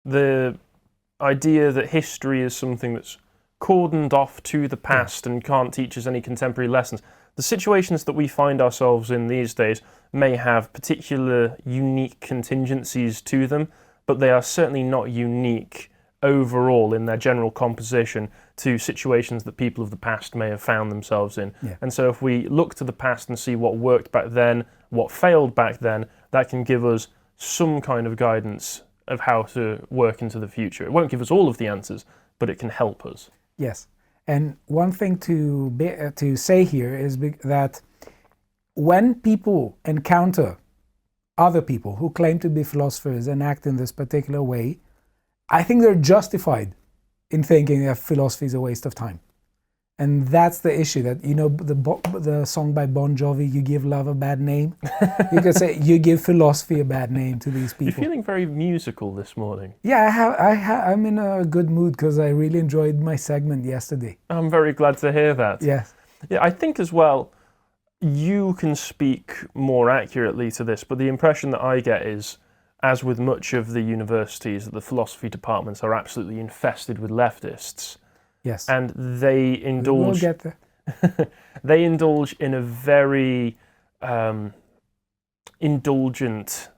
the idea that history is something that's cordoned off to the past and can't teach us any contemporary lessons. The situations that we find ourselves in these days may have particular unique contingencies to them, but they are certainly not unique overall in their general composition to situations that people of the past may have found themselves in. Yeah. And so if we look to the past and see what worked back then, what failed back then, that can give us some kind of guidance of how to work into the future. It won't give us all of the answers, but it can help us. Yes. And one thing to say here is that when people encounter other people who claim to be philosophers and act in this particular way, I think they're justified in thinking that philosophy is a waste of time. And that's the issue, that, you know, the song by Bon Jovi, "You Give Love a Bad Name." You could say, you give philosophy a bad name to these people. You're feeling very musical this morning. Yeah, I'm in a good mood because I really enjoyed my segment yesterday. I'm very glad to hear that. Yes. Yeah, I think as well, you can speak more accurately to this, but the impression that I get is, as with much of the universities, that the philosophy departments are absolutely infested with leftists. Yes. And they indulge. We'll get there. They indulge in a very indulgent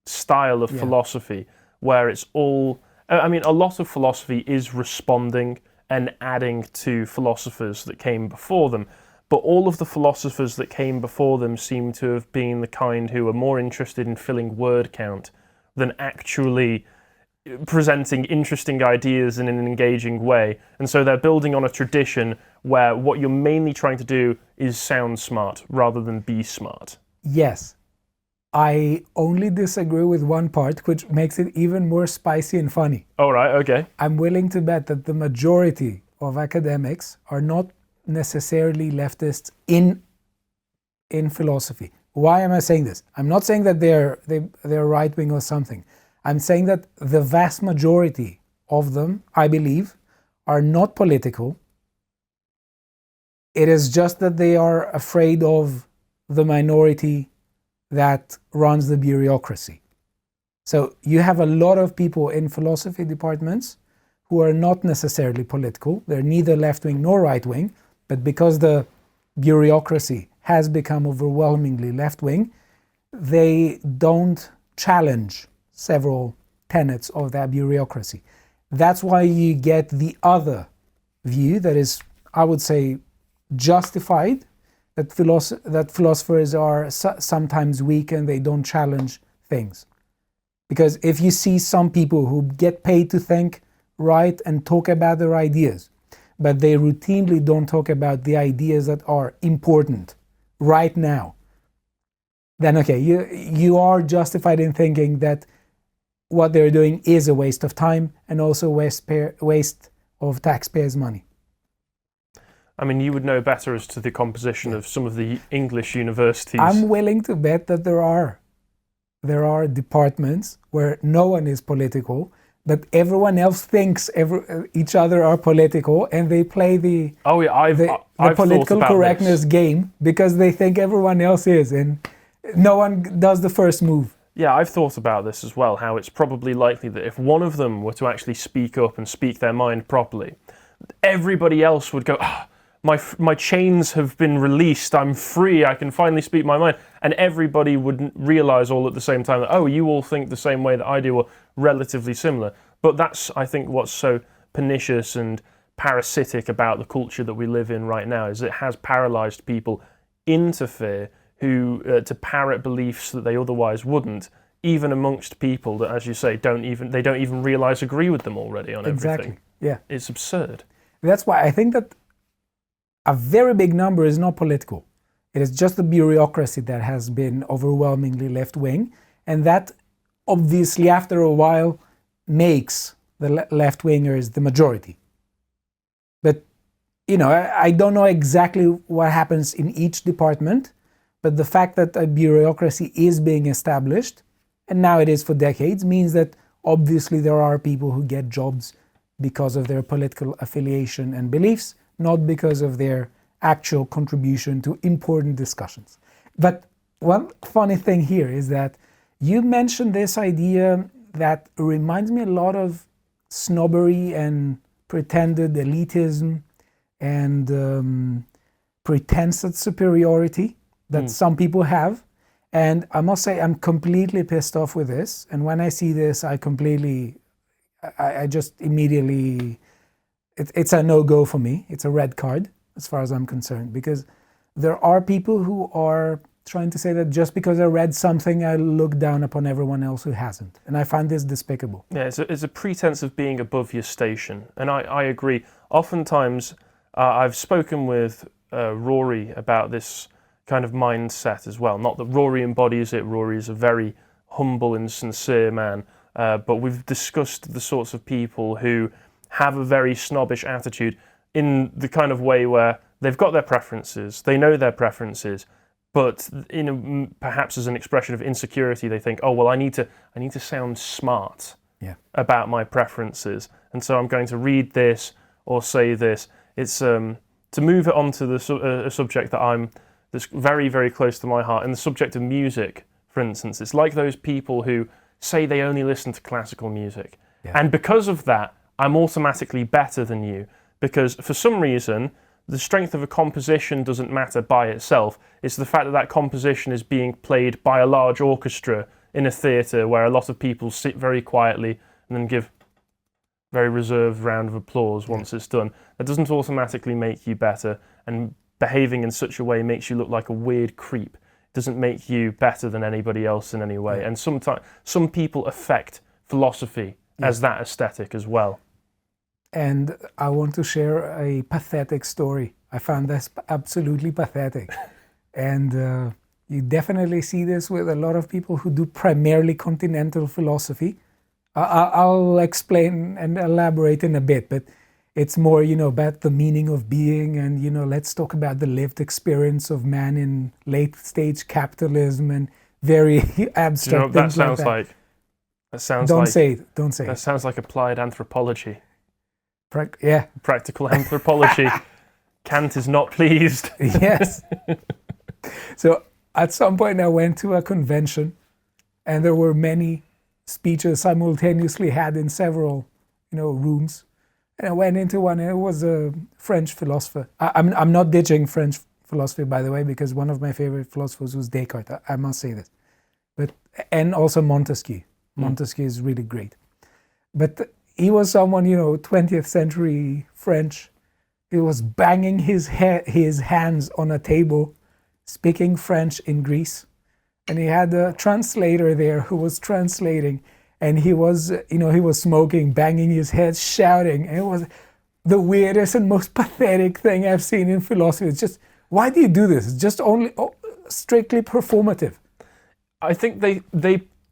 style of philosophy, where it's all. I mean, a lot of philosophy is responding and adding to philosophers that came before them, but all of the philosophers that came before them seem to have been the kind who are more interested in filling word count than actually presenting interesting ideas in an engaging way. And so they're building on a tradition where what you're mainly trying to do is sound smart rather than be smart. Yes. I only disagree with one part, which makes it even more spicy and funny. All right, okay. I'm willing to bet that the majority of academics are not necessarily leftists in philosophy. Why am I saying this? I'm not saying that they're right-wing or something. I'm saying that the vast majority of them, I believe, are not political. It is just that they are afraid of the minority that runs the bureaucracy. So you have a lot of people in philosophy departments who are not necessarily political. They're neither left-wing nor right-wing, but because the bureaucracy has become overwhelmingly left-wing, they don't challenge several tenets of that bureaucracy. That's why you get the other view that is, I would say, justified, that philosophers are sometimes weak and they don't challenge things. Because if you see some people who get paid to think, write, and talk about their ideas, but they routinely don't talk about the ideas that are important right now, then okay, you are justified in thinking that what they're doing is a waste of time and also waste of taxpayers' money. I mean, you would know better as to the composition of some of the English universities. I'm willing to bet that there are departments where no one is political, but everyone else thinks each other are political, and they play the political correctness game because they think everyone else is, and no one does the first move. Yeah, I've thought about this as well, how it's probably likely that if one of them were to actually speak up and speak their mind properly, everybody else would go, my chains have been released, I'm free, I can finally speak my mind. And everybody would realise all at the same time that, oh, you all think the same way that I do, or relatively similar. But that's, I think, what's so pernicious and parasitic about the culture that we live in right now, is it has paralysed people into fear, who to parrot beliefs that they otherwise wouldn't, even amongst people that, as you say, don't even realise agree with them already on everything. Exactly. Yeah. It's absurd. That's why I think that a very big number is not political. It is just the bureaucracy that has been overwhelmingly left-wing, and that obviously after a while makes the left-wingers the majority. But, you know, I don't know exactly what happens in each department, but the fact that a bureaucracy is being established, and now it is for decades, means that obviously there are people who get jobs because of their political affiliation and beliefs, not because of their actual contribution to important discussions. But one funny thing here is that you mentioned this idea that reminds me a lot of snobbery and pretended elitism and pretense at superiority that some people have. And I must say, I'm completely pissed off with this. And when I see this, I just immediately, it's a no-go for me. It's a red card as far as I'm concerned, because there are people who are trying to say that just because I read something, I look down upon everyone else who hasn't. And I find this despicable. Yeah, it's a pretense of being above your station. And I agree. Oftentimes, I've spoken with Rory about this kind of mindset as well. Not that Rory embodies it. Rory is a very humble and sincere man. But we've discussed the sorts of people who have a very snobbish attitude in the kind of way where they've got their preferences, they know their preferences, but perhaps as an expression of insecurity, they think, oh, well, I need to sound smart about my preferences, and so I'm going to read this or say this. It's to move it on to a subject that's very, very close to my heart, and the subject of music, for instance. It's like those people who say they only listen to classical music, and because of that, I'm automatically better than you, because for some reason, the strength of a composition doesn't matter by itself. It's the fact that that composition is being played by a large orchestra in a theatre where a lot of people sit very quietly and then give very reserved round of applause once it's done. That doesn't automatically make you better, and behaving in such a way makes you look like a weird creep. It doesn't make you better than anybody else in any way. And sometimes some people affect philosophy as that aesthetic as well. And I want to share a pathetic story. I found this absolutely pathetic. And you definitely see this with a lot of people who do primarily continental philosophy. I'll explain and elaborate in a bit, but it's more, about the meaning of being, and, let's talk about the lived experience of man in late stage capitalism and very abstract things like that. Don't say it. That sounds like applied anthropology. Practical anthropology. Kant is not pleased. Yes. So at some point I went to a convention, and there were many speeches simultaneously had in several, rooms. And I went into one, and it was a French philosopher. I'm not ditching French philosophy, by the way, because one of my favorite philosophers was Descartes. I must say this. And also Montesquieu. Montesquieu is really great. But he was someone, 20th century French. He was banging his hands on a table, speaking French in Greece. And he had a translator there who was translating. And he was, he was smoking, banging his head, shouting. And it was the weirdest and most pathetic thing I've seen in philosophy. It's just, why do you do this? It's just only strictly performative. I think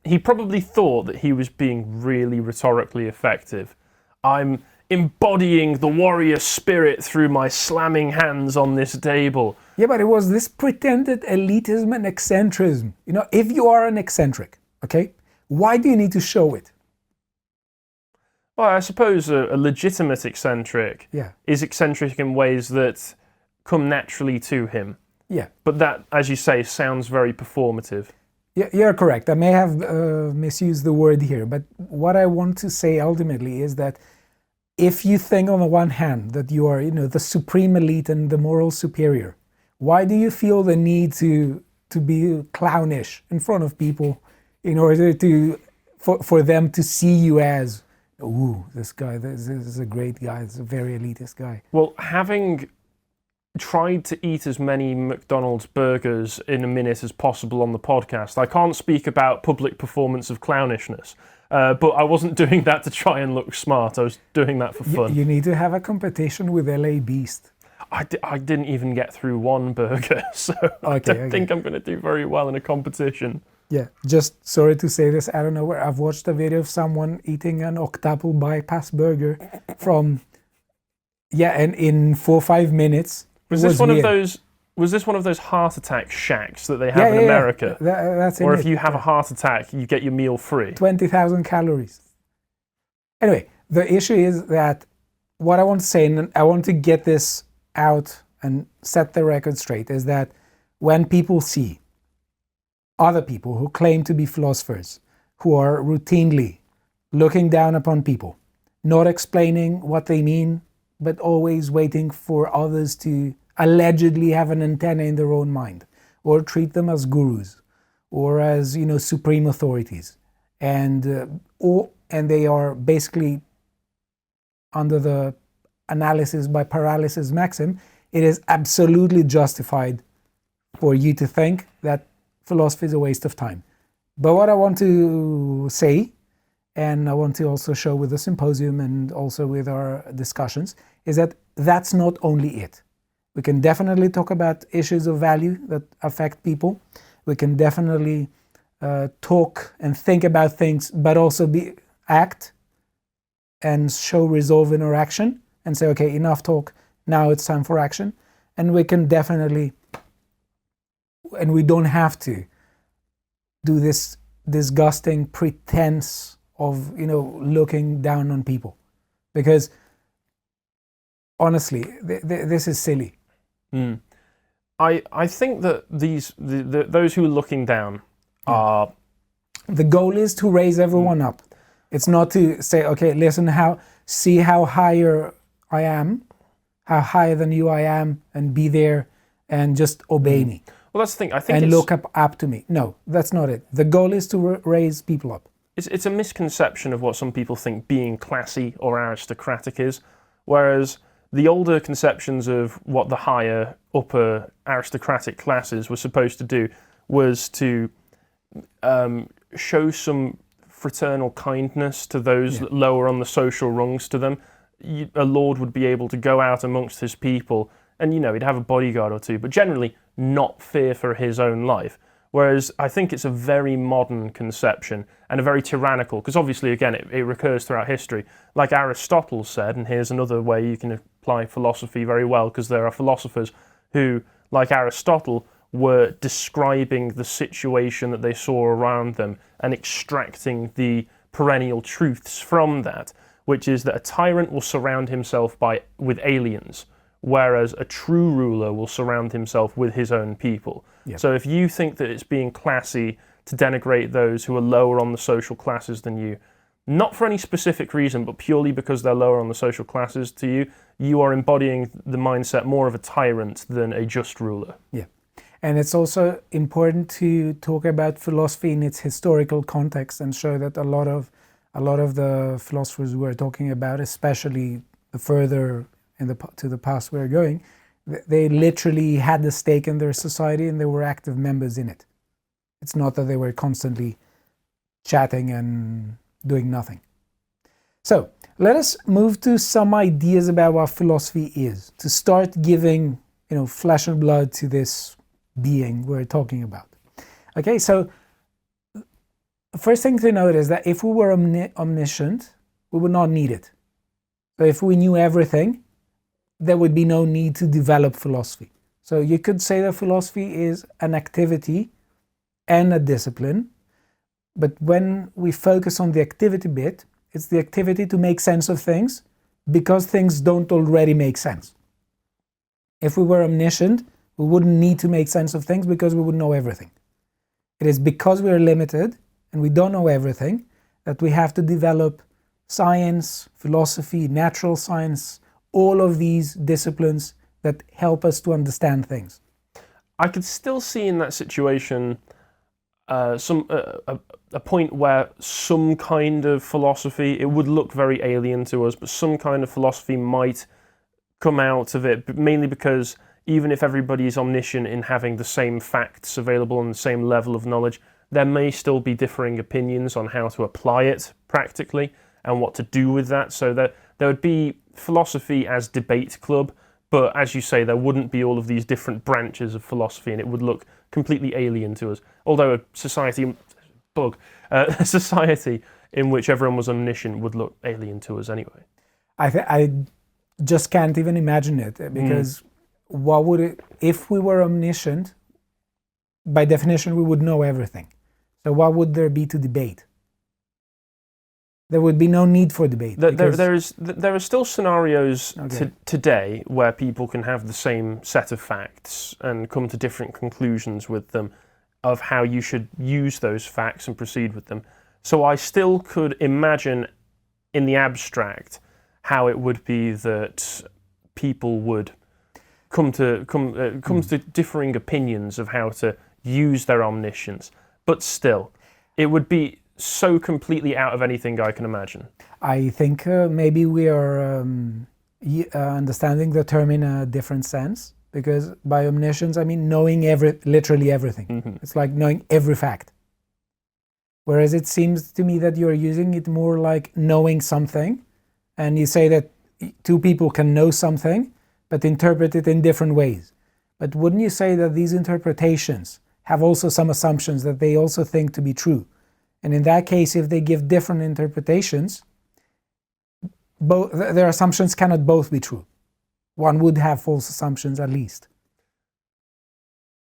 he probably thought that he was being really rhetorically effective. I'm embodying the warrior spirit through my slamming hands on this table. Yeah, but it was this pretended elitism and eccentricism. If you are an eccentric, okay, why do you need to show it? Well, I suppose a legitimate eccentric is eccentric in ways that come naturally to him. Yeah. But that, as you say, sounds very performative. Yeah, you're correct. I may have misused the word here, but what I want to say ultimately is that if you think on the one hand that you are, the supreme elite and the moral superior, why do you feel the need to be clownish in front of people in order for them to see you as, ooh, this is a great guy, this is a very elitist guy? Well, having tried to eat as many McDonald's burgers in a minute as possible on the podcast, I can't speak about public performance of clownishness, but I wasn't doing that to try and look smart. I was doing that for fun. You need to have a competition with LA Beast. I didn't even get through one burger, so I don't think I'm going to do very well in a competition. Yeah, just sorry to say this, I don't know where, I've watched a video of someone eating an octuple bypass burger and in 4 or 5 minutes. Was this one of those heart attack shacks that they have in America? That's it. Or if you have a heart attack, you get your meal free. 20,000 calories. Anyway, the issue is that what I want to say, and I want to get this out and set the record straight, is that when people see other people who claim to be philosophers, who are routinely looking down upon people, not explaining what they mean, but always waiting for others to allegedly have an antenna in their own mind, or treat them as gurus, or as supreme authorities, and they are basically under the analysis by paralysis maxim. It is absolutely justified for you to think that philosophy is a waste of time. But what I want to say, and I want to also show with the symposium and also with our discussions, is that that's not only it. We can definitely talk about issues of value that affect people. We can definitely talk and think about things, but also act and show resolve in our action and say, okay, enough talk, now it's time for action. And we can definitely, and we don't have to do this disgusting pretense of looking down on people, because honestly this is silly. I think that those who are looking down are... The goal is to raise everyone up. It's not to say, okay, listen, see how higher I am, how higher than you I am, and be there and just obey me. Well, that's the thing. I think and look up to me. No, that's not it. The goal is to raise people up. It's a misconception of what some people think being classy or aristocratic is, whereas the older conceptions of what the higher, upper aristocratic classes were supposed to do was to show some fraternal kindness to those lower on the social rungs to them. A lord would be able to go out amongst his people and, he'd have a bodyguard or two, but generally not fear for his own life. Whereas I think it's a very modern conception and a very tyrannical, because obviously, again, it recurs throughout history. Like Aristotle said, and here's another way you can apply philosophy very well, because there are philosophers who, like Aristotle, were describing the situation that they saw around them and extracting the perennial truths from that, which is that a tyrant will surround himself with aliens, whereas a true ruler will surround himself with his own people. Yep. So if you think that it's being classy to denigrate those who are lower on the social classes than you, not for any specific reason, but purely because they're lower on the social classes to you, you are embodying the mindset more of a tyrant than a just ruler. Yeah. And it's also important to talk about philosophy in its historical context and show that a lot of the philosophers we're talking about, especially the further to the past we're going, they literally had a stake in their society and they were active members in it. It's not that they were constantly chatting and doing nothing. So let us move to some ideas about what philosophy is, to start giving flesh and blood to this being we're talking about. Okay, so the first thing to note is that if we were omniscient, we would not need it. So if we knew everything, there would be no need to develop philosophy. So you could say that philosophy is an activity and a discipline, but when we focus on the activity bit, it's the activity to make sense of things because things don't already make sense. If we were omniscient, we wouldn't need to make sense of things because we would know everything. It is because we are limited and we don't know everything that we have to develop science, philosophy, natural science, all of these disciplines that help us to understand things. I could still see in that situation a point where some kind of philosophy, it would look very alien to us, but some kind of philosophy might come out of it, mainly because even if everybody is omniscient in having the same facts available and the same level of knowledge, there may still be differing opinions on how to apply it practically and what to do with that. So that there would be philosophy as debate club, but as you say, there wouldn't be all of these different branches of philosophy and it would look completely alien to us. Although a society in which everyone was omniscient would look alien to us anyway. I just can't even imagine it, because what would it, if we were omniscient, by definition we would know everything. So what would there be to debate? There would be no need for debate. There are still scenarios today where people can have the same set of facts and come to different conclusions with them of how you should use those facts and proceed with them. So I still could imagine in the abstract how it would be that people would come to differing opinions of how to use their omniscience. But still, it would be so completely out of anything I can imagine. I think maybe we are understanding the term in a different sense, because by omniscience I mean knowing literally everything. Mm-hmm. It's like knowing every fact. Whereas it seems to me that you're using it more like knowing something, and you say that two people can know something but interpret it in different ways. But wouldn't you say that these interpretations have also some assumptions that they also think to be true? And in that case, if they give different interpretations, their assumptions cannot both be true. One would have false assumptions at least.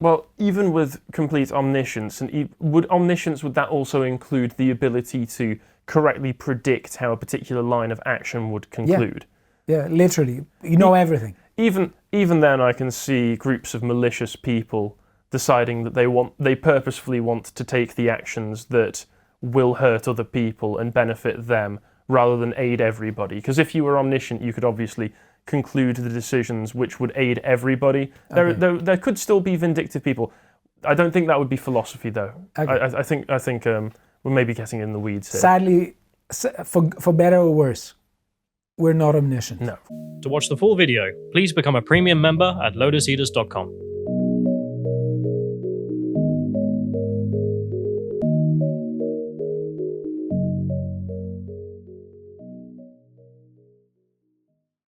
Well, even with complete omniscience, and would that also include the ability to correctly predict how a particular line of action would conclude? Yeah, literally. You know everything. Even then, I can see groups of malicious people deciding that they purposefully want to take the actions that will hurt other people and benefit them rather than aid everybody. Because if you were omniscient, you could obviously conclude the decisions which would aid everybody. Okay. There could still be vindictive people. I don't think that would be philosophy, though. Okay. I think we're maybe getting in the weeds here. Sadly, for better or worse, we're not omniscient. No. To watch the full video, please become a premium member at lotuseaters.com.